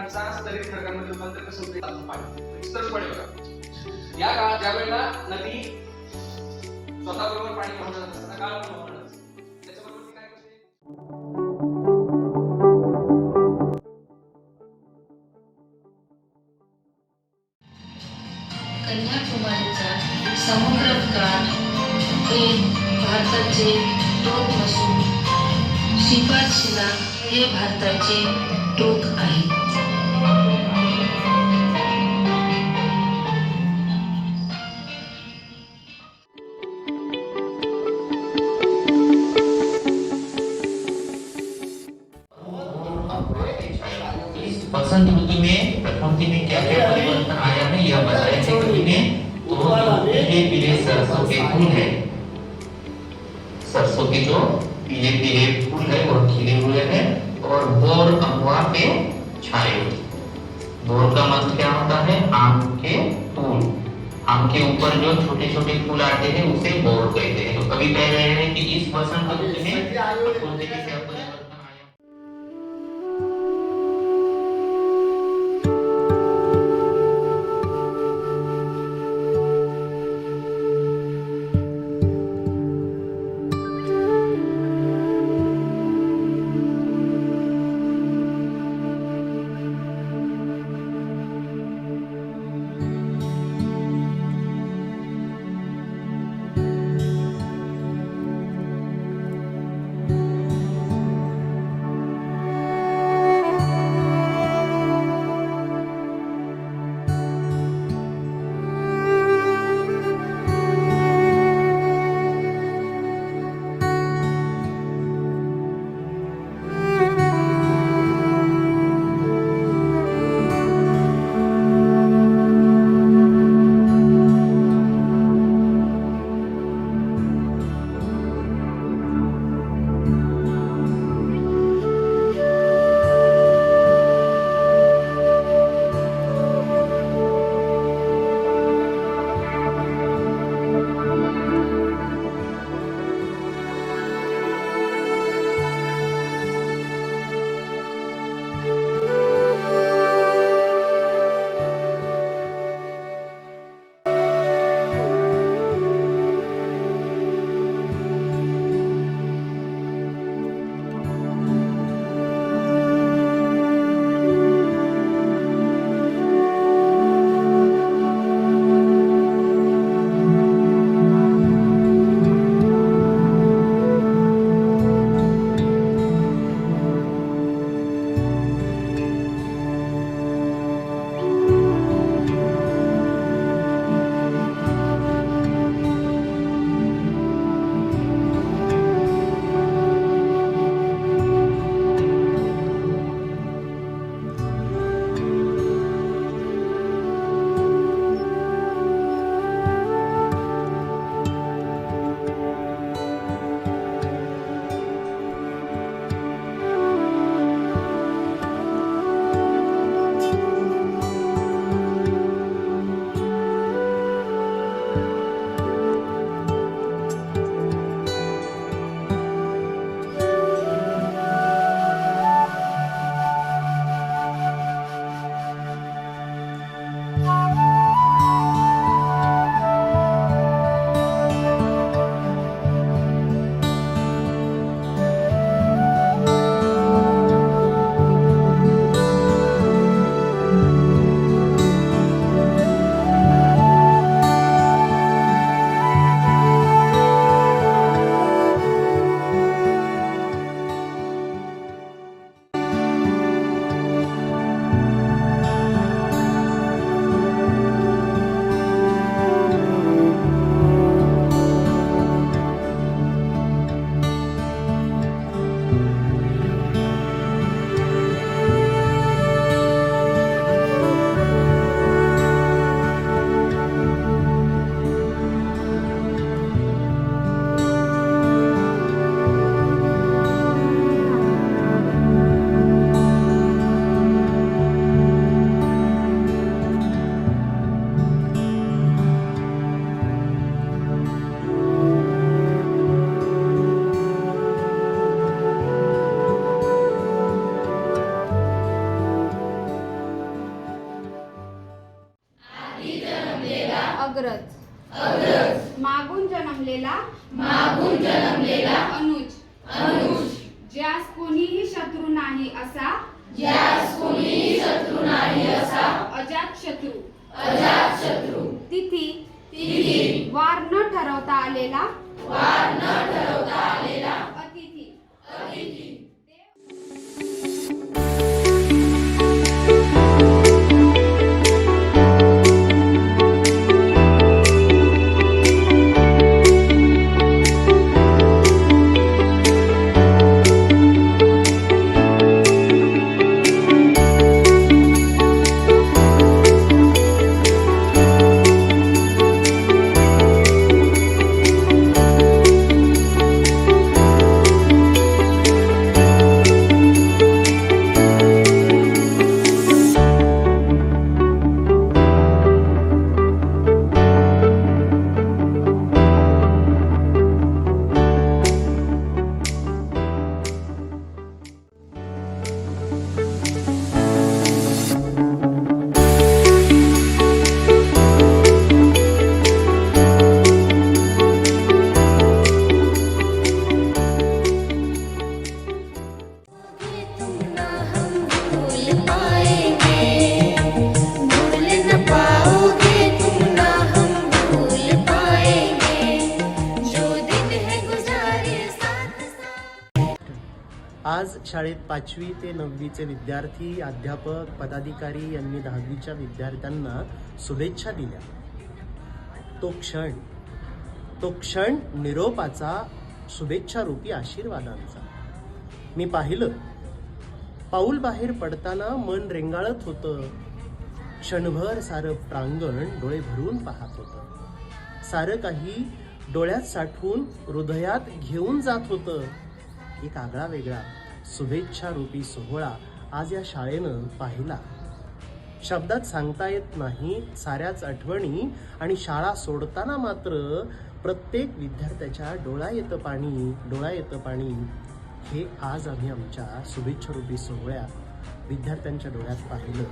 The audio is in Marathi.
खडकांचा स्तरित खडकांमध्ये रूपांतर कसं होते पाणी स्थिरपणे बघा. या काळात ज्या वेळेला नदी स्वतःबरोबर पाणी वाहून जात असताना काळ पण वाहून जात असते. त्याच्याबरोबर ती काय करते? कन्याकुमारीचा समुद्रकाठ हे भारताचे टोक नसून श्रीपादशिला हे भारताचे टोक आहे. बसंत ऋतु में प्रकृति में क्या क्या परिवर्तन आया है यह बताया है कवि ने. तो पीले पीले सरसों के फूल है, सरसों के जो पीले पीले फूल है वह खिले हुए हैं और बोर अमवा पे छाए हुए. बोर का मतलब क्या होता है? आम के फूल. आम के ऊपर जो छोटे छोटे फूल आते हैं उसे बोर कहते हैं. तो कवि कह रहे हैं कि इस बसंत ऋतु में प्रकृति में क्या परिवर्तन आया. मागून जन्मलेला अनुज ज्यास कोणीही शत्रू नाही असा अजात शत्रू तिथी वार न ठरवता आलेला अतिथी आज शाळेत 5वी ते 9वीचे विद्यार्थी, अध्यापक, पदाधिकारी यांनी 10वीच्या विद्यार्थ्यांना शुभेच्छा दिल्या. तो क्षण निरोपाचा, शुभेच्छा रूपी आशीर्वादांचा. मी पाहिलं, पाऊल बाहेर पडताना मन रेंगाळत होतं. क्षणभर सारं प्रांगण डोळे भरून पाहत होतं. सारं काही डोळ्यात साठवून हृदयात घेऊन जात होतं. एक आगळा वेगळा शुभेच्छा रूपी सोहळा आज या शाळेनं पाहिला. शब्दात सांगता येत नाही साऱ्याच आठवणी, आणि शाळा सोडताना मात्र प्रत्येक विद्यार्थ्याच्या डोळा येतं पाणी. हे आज आम्ही आमच्या शुभेच्छा रूपी सोहळ्यात विद्यार्थ्यांच्या डोळ्यात पाहिलं.